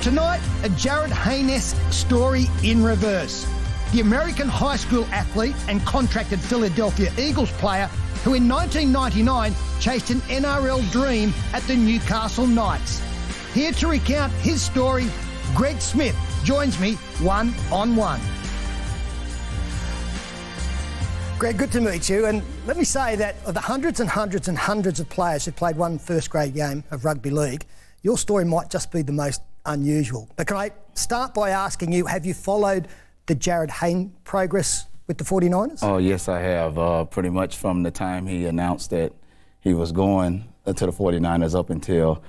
Tonight, a Jared Haynes story in reverse. The American high school athlete and contracted Philadelphia Eagles player who in 1999 chased an NRL dream at the Newcastle Knights. Here to recount his story, Greg Smith joins me one-on-one. Greg, good to meet you. And let me say that of the hundreds and hundreds and hundreds of players who played one first grade game of rugby league, your story might just be the most unusual. But can I start by asking you, have you followed the Jared Haynes progress with the 49ers? Oh, yes, I have. Pretty much from the time he announced that he was going to the 49ers up until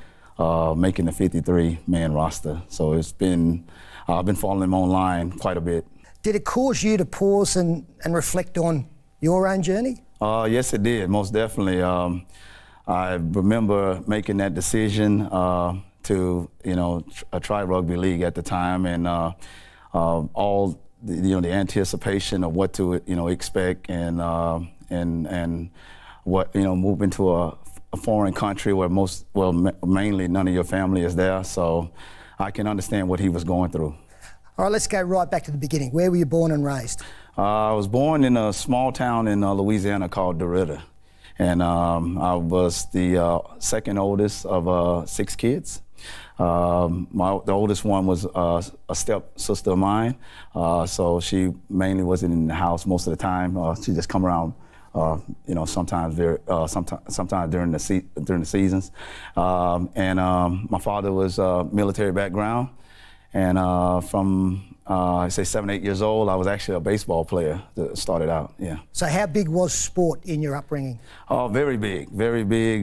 making the 53-man roster. So it's been, I've been following him online quite a bit. Did it cause you to pause and reflect on your own journey? Yes, it did, most definitely. I remember making that decision to, try rugby league at the time, and all the anticipation of what to expect, and what moving to a foreign country where mainly none of your family is there. So I can understand what he was going through. All right, let's go right back to the beginning. Where were you born and raised? I was born in a small town in Louisiana called DeRidder. And I was the second oldest of 6 kids. The oldest one was a stepsister of mine, so she mainly wasn't in the house most of the time. She just come around, sometimes during the seasons. And my father was military background, and from I say 7, 8 years old, I was actually a baseball player that started out, yeah. So how big was sport in your upbringing? Oh, very big, very big.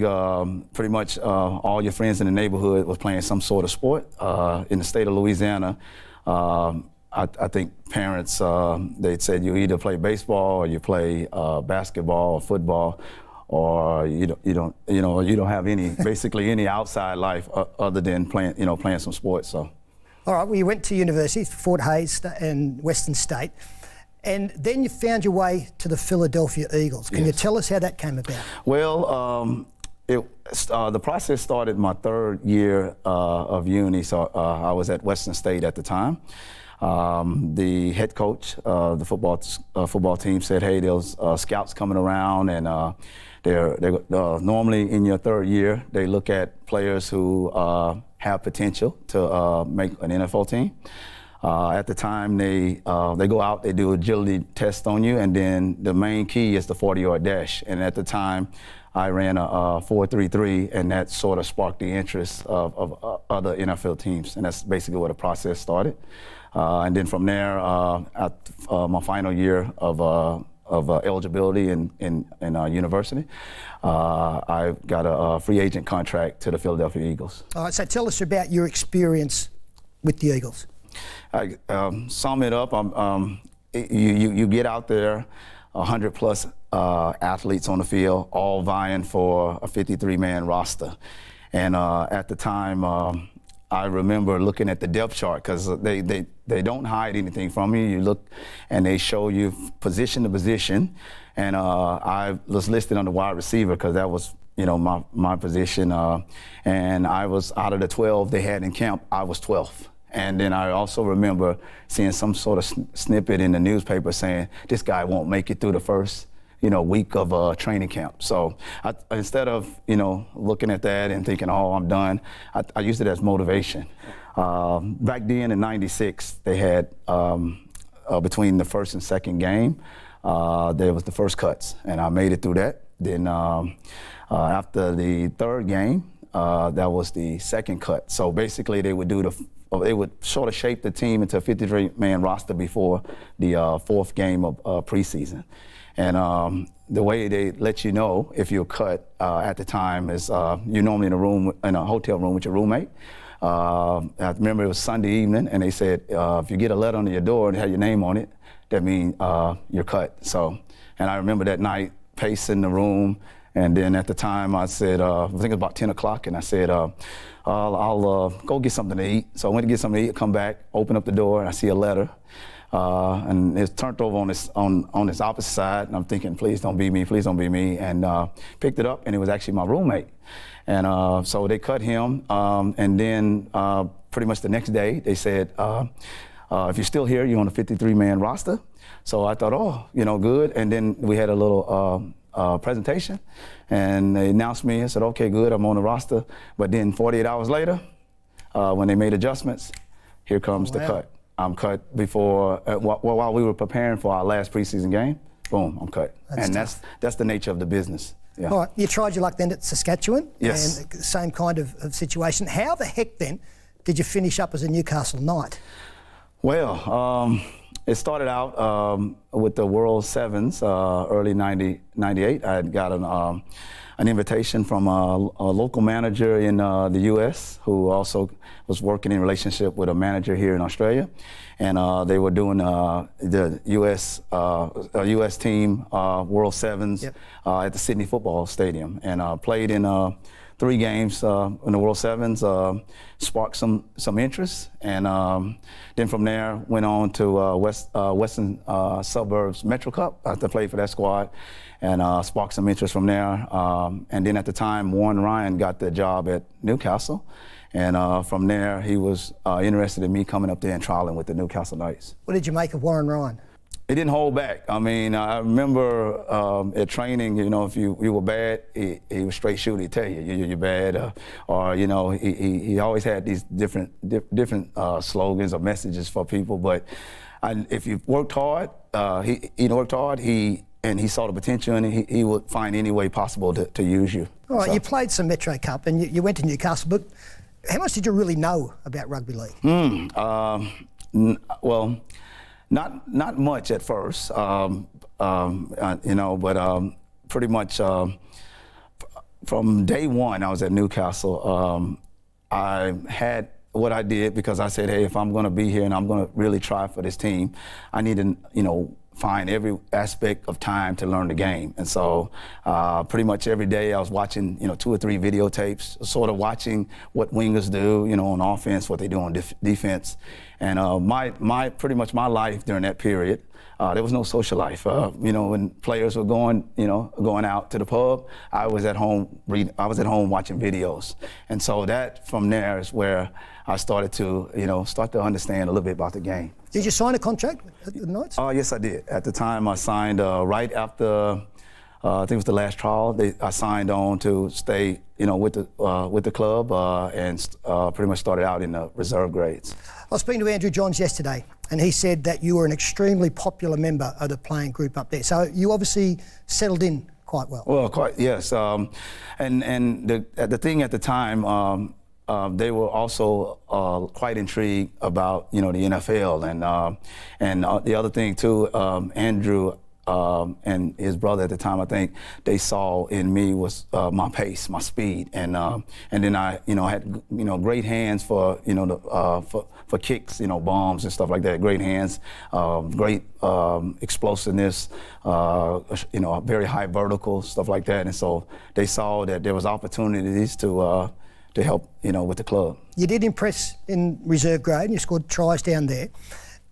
Pretty much all your friends in the neighborhood was playing some sort of sport. In the state of Louisiana, I think parents, they said you either play baseball or you play basketball or football, or you don't have any, basically any outside life other than playing some sports, so. All right, well, you went to university, Fort Hays and Western State, and then you found your way to the Philadelphia Eagles. Can you tell us how that came about? Well, the process started my 3rd year of uni, so I was at Western State at the time. The head coach, the football team said, hey, there's scouts coming around, and they're normally in your 3rd year, they look at players who have potential to make an NFL team. At the time, they go out, they do agility test on you, and then the main key is the 40-yard dash. And at the time, I ran a 4.33, and that sort of sparked the interest of other NFL teams, and that's basically where the process started. And then from there, at my final year of eligibility in university, I got a free agent contract to the Philadelphia Eagles. All right, so tell us about your experience with the Eagles. I sum it up. You get out there, 100-plus athletes on the field, all vying for a 53-man roster. And at the time, I remember looking at the depth chart, because they don't hide anything from you. You look and they show you position to position. And I was listed on the wide receiver because that was, my position. And I was out of the 12 they had in camp, I was 12th. And then I also remember seeing some sort of snippet in the newspaper saying, this guy won't make it through the first week of training camp. So instead of, looking at that and thinking, oh, I'm done, I used it as motivation. Back then in '96, they had, between the first and second game, there was the first cuts, and I made it through that. Then after the 3rd game, that was the second cut. So basically they would they would sort of shape the team into a 53-man roster before the 4th game of preseason. And the way they let you know if you're cut at the time is you're normally in a hotel room with your roommate. I remember it was Sunday evening, and they said if you get a letter under your door and have your name on it, that means you're cut. So, and I remember that night pacing the room, And then at the time I said, I think it was about 10 o'clock, and I said, I'll go get something to eat. So I went to get something to eat, come back, open up the door, and I see a letter. And it's turned over on this opposite side, and I'm thinking, please don't be me, please don't be me. And picked it up, and it was actually my roommate. And so they cut him, and then pretty much the next day they said, if you're still here, you're on a 53-man roster. So I thought, oh, good. And then we had a little presentation, and they announced me and said, okay, good, I'm on the roster. But then 48 hours later, when they made adjustments, here comes the cut. I'm cut before, while we were preparing for our last preseason game, boom, I'm cut. That's the nature of the business. Yeah. All right, you tried your luck then at Saskatchewan. Yes. And same kind of situation. How the heck then did you finish up as a Newcastle Knight? Well, it started out with the World Sevens, early 98. I had got an invitation from a local manager in the U.S. who also was working in relationship with a manager here in Australia. And they were doing the U.S. team World Sevens at the Sydney Football Stadium, and played in 3 games in the World Sevens, sparked some interest, and then from there went on to Western Suburbs Metro Cup to play for that squad, and sparked some interest from there. And then at the time, Warren Ryan got the job at Newcastle, and from there he was interested in me coming up there and trialing with the Newcastle Knights. What did you make of Warren Ryan? He didn't hold back. I mean, I remember at training, if you were bad, he was straight shoot. He'd tell you you're bad, or he always had these different slogans or messages for people. But if you worked hard, he saw the potential, and he would find any way possible to use you. All right, you played some Metro Cup, and you went to Newcastle, but how much did you really know about rugby league? Well, not much at first, but pretty much from day one I was at Newcastle. I had what I did because I said, hey, if I'm going to be here and I'm going to really try for this team, I need to, find every aspect of time to learn the game. And so pretty much every day I was watching, 2 or 3 videotapes, sort of watching what wingers do, on offense, what they do on defense. And pretty much my life during that period, there was no social life. When players were going out to the pub, I was at home watching videos. And so that from there is where I started to, understand a little bit about the game. Did you sign a contract at the Knights? Yes, I did. At the time, I signed right after, I think it was the last trial. I signed on to stay, with the club, and pretty much started out in the reserve grades. I was speaking to Andrew Johns yesterday, and he said that you were an extremely popular member of the playing group up there. So you obviously settled in quite well. Well, quite, yes. And the thing at the time, they were also quite intrigued about the NFL, and the other thing too, Andrew and his brother at the time, I think they saw in me was my pace, my speed, and then I had great hands for for kicks, bombs and stuff like that. Great hands, great explosiveness, very high vertical stuff like that, and so they saw that there was opportunities to help, with the club. You did impress in reserve grade, and you scored tries down there.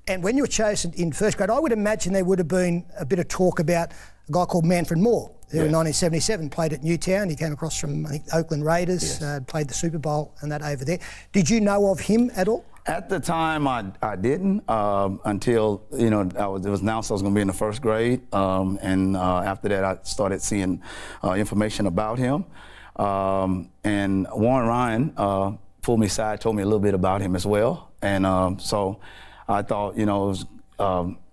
And when you were chosen in first grade, I would imagine there would have been a bit of talk about a guy called Manfred Moore, who in 1977 played at Newtown. He came across from, I think, Oakland Raiders, played the Super Bowl and that over there. Did you know of him at all? At the time, I didn't until, it was announced I was going to be in the first grade. And after that, I started seeing information about him. And Warren Ryan pulled me aside, told me a little bit about him as well. And so I thought,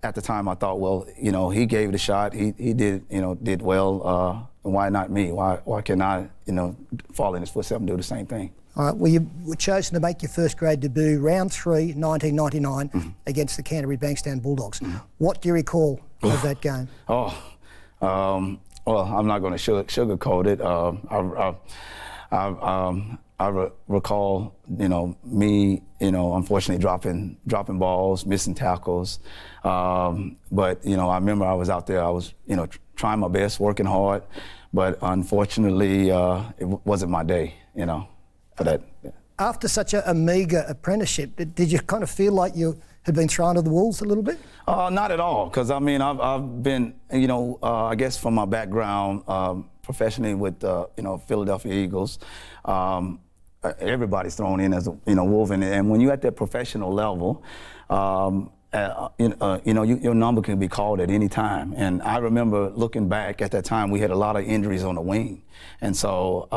at the time I thought, well, he gave it a shot. He did well. Why not me? Why can't I, follow in his footsteps and do the same thing? All right. Well, you were chosen to make your first grade debut, round 3, 1999, against the Canterbury Bankstown Bulldogs. What do you recall of that game? Well, I'm not going to sugarcoat it. I recall, me, unfortunately dropping balls, missing tackles. But, I remember I was out there. I was, trying my best, working hard. but unfortunately, it wasn't my day, you know, for that. After such a meagre apprenticeship, did you kind of feel like you had been thrown to the wolves a little bit? Not at all, because I mean, I've been, you know, I guess from my background professionally with, you know, Philadelphia Eagles, everybody's thrown in as a, you know, wolf, and when you're at that professional level, you know, your number can be called at any time. And I remember looking back at that time, we had a lot of injuries on the wing. And so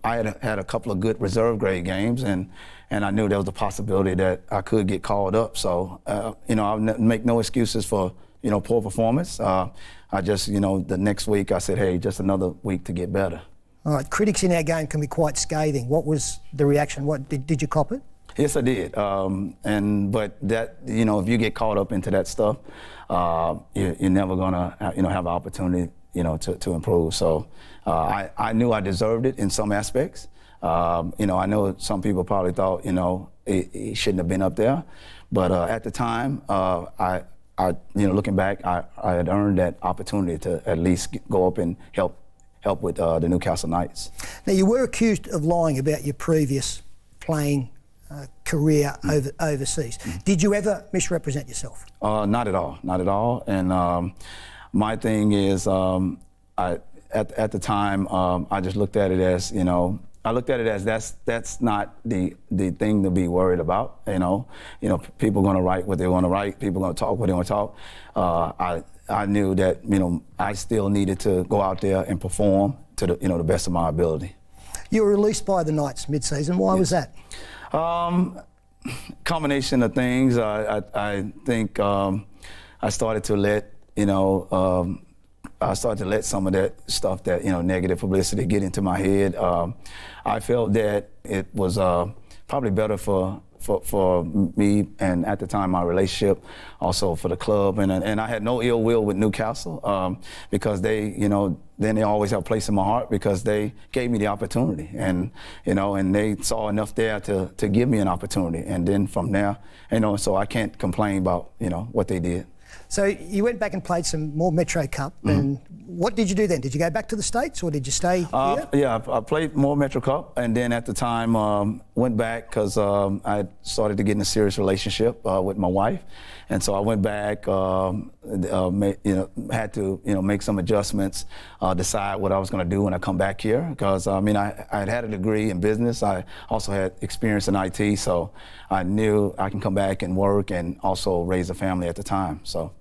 I had a couple of good reserve grade games, and I knew there was a possibility that I could get called up. So, you know, I'll make no excuses for, you know, poor performance. I just, you know, the next week I said, hey, just another week to get better. All right, critics in our game can be quite scathing. What was the reaction? What did you cop it? Yes, I did. But that, you know, if you get caught up into that stuff, you're never gonna, you know, have an opportunity, you know, to improve. So I knew I deserved it in some aspects. You know, I know some people probably thought, you know, it shouldn't have been up there, but at the time, you know, looking back, I had earned that opportunity to at least go up and help with the Newcastle Knights. Now, you were accused of lying about your previous playing career overseas. Did you ever misrepresent yourself? Not at all, not at all. And my thing is, at the time, I just looked at it as, you know, that's not the thing to be worried about. You know, people are going to write what they want to write. People are going to talk what they want to talk. I knew that, you know, I still needed to go out there and perform to the, you know, the best of my ability. You were released by the Knights mid-season. Why was that? Combination of things. I think I started to let, you know, I started to let some of that stuff, that, you know, negative publicity get into my head. I felt that it was probably better for me, and at the time my relationship, also for the club, and I had no ill will with Newcastle because they, you know, then they always have a place in my heart because they gave me the opportunity, and you know, and they saw enough there to give me an opportunity, and then from there, you know, so I can't complain about, you know, what they did. So you went back and played some more Metro Cup, and what did you do then? Did you go back to the States or did you stay here? Yeah, I played more Metro Cup, and then at the time went back because I started to get in a serious relationship with my wife, and so I went back, you know, had to, you know, make some adjustments, decide what I was going to do when I come back here, because I mean, I had a degree in business. I also had experience in IT, so I knew I can come back and work and also raise a family at the time. So.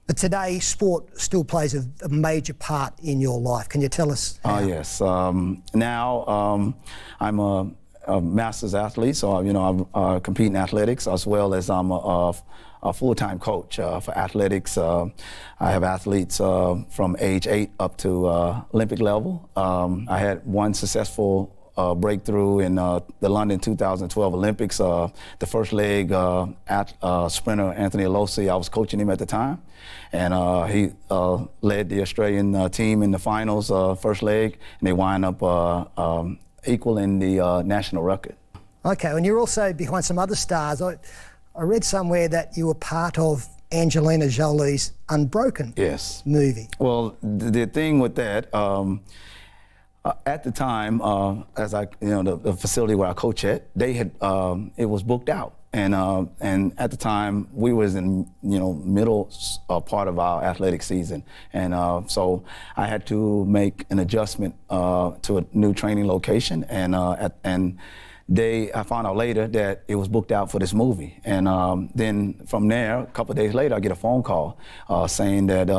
But today, sport still plays a major part in your life. Can you tell us how? Yes. Now I'm a master's athlete, so you know I compete in athletics as well as I'm a full-time coach for athletics. I have athletes from age 8 up to Olympic level. I had one successful breakthrough in the London 2012 Olympics. The first leg sprinter Anthony Alosi, I was coaching him at the time, and he led the Australian team in the finals first leg, and they wind up equaling the national record. Okay, and you're also behind some other stars. I read somewhere that you were part of Angelina Jolie's Unbroken movie. Well, the thing with that, at the time, as the facility where I coach at, they had it was booked out, and at the time we was in middle part of our athletic season, and so I had to make an adjustment to a new training location, and I found out later that it was booked out for this movie, and then from there, a couple of days later, I get a phone call saying that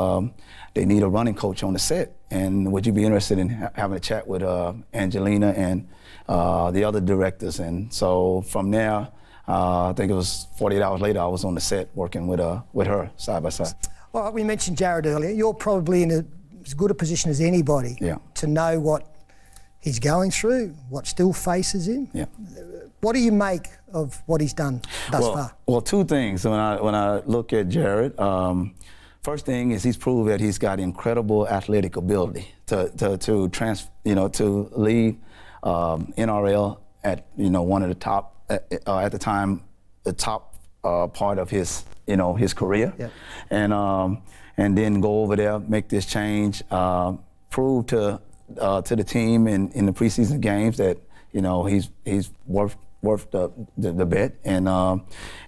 they need a running coach on the set, and would you be interested in having a chat with Angelina and the other directors? And so from there, I think it was 48 hours later, I was on the set working with her side by side. Well, we mentioned Jared earlier. You're probably in as good a position as anybody to know what he's going through, what still faces him. Yeah. What do you make of what he's done thus far? Well, two things. When I look at Jared, first thing is he's proved that he's got incredible athletic ability to lead NRL at one of the top at the time, the top part of his his career, and then go over there, make this change, prove to to the team in the preseason games that he's worth the bet, and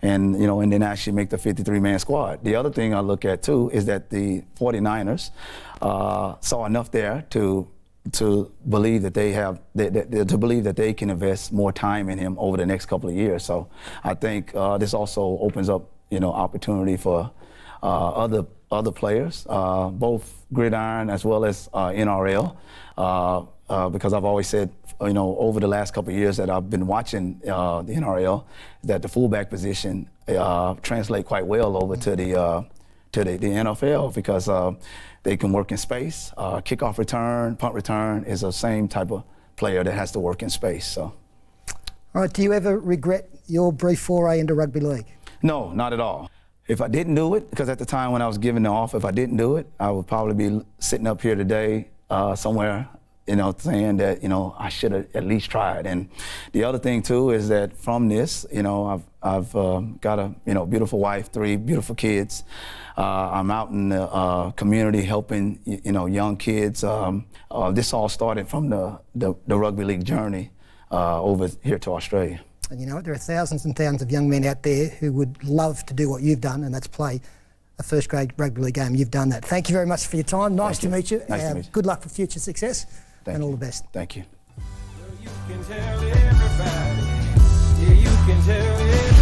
then actually make the 53-man squad. The other thing I look at too is that the 49ers saw enough there to believe that they can invest more time in him over the next couple of years. So I think this also opens up opportunity for other players, both gridiron as well as NRL, because I've always said, over the last couple of years that I've been watching the NRL, that the fullback position translate quite well over to the NFL, because they can work in space. Kickoff return, punt return is the same type of player that has to work in space. So. All right, do you ever regret your brief foray into rugby league? No, not at all. If I didn't do it, because at the time when I was given the offer, if I didn't do it, I would probably be sitting up here today somewhere, saying that, I should have at least tried. And the other thing too is that from this, I've got a, beautiful wife, 3 beautiful kids. I'm out in the community helping, young kids. This all started from the rugby league journey over here to Australia. And there are thousands and thousands of young men out there who would love to do what you've done, and that's play a first-grade rugby league game. You've done that. Thank you very much for your time. Nice to meet you. Nice to meet you. Good luck for future success. Thank and you. all the best. Thank you. You can tell everybody. Yeah, you can tell everybody.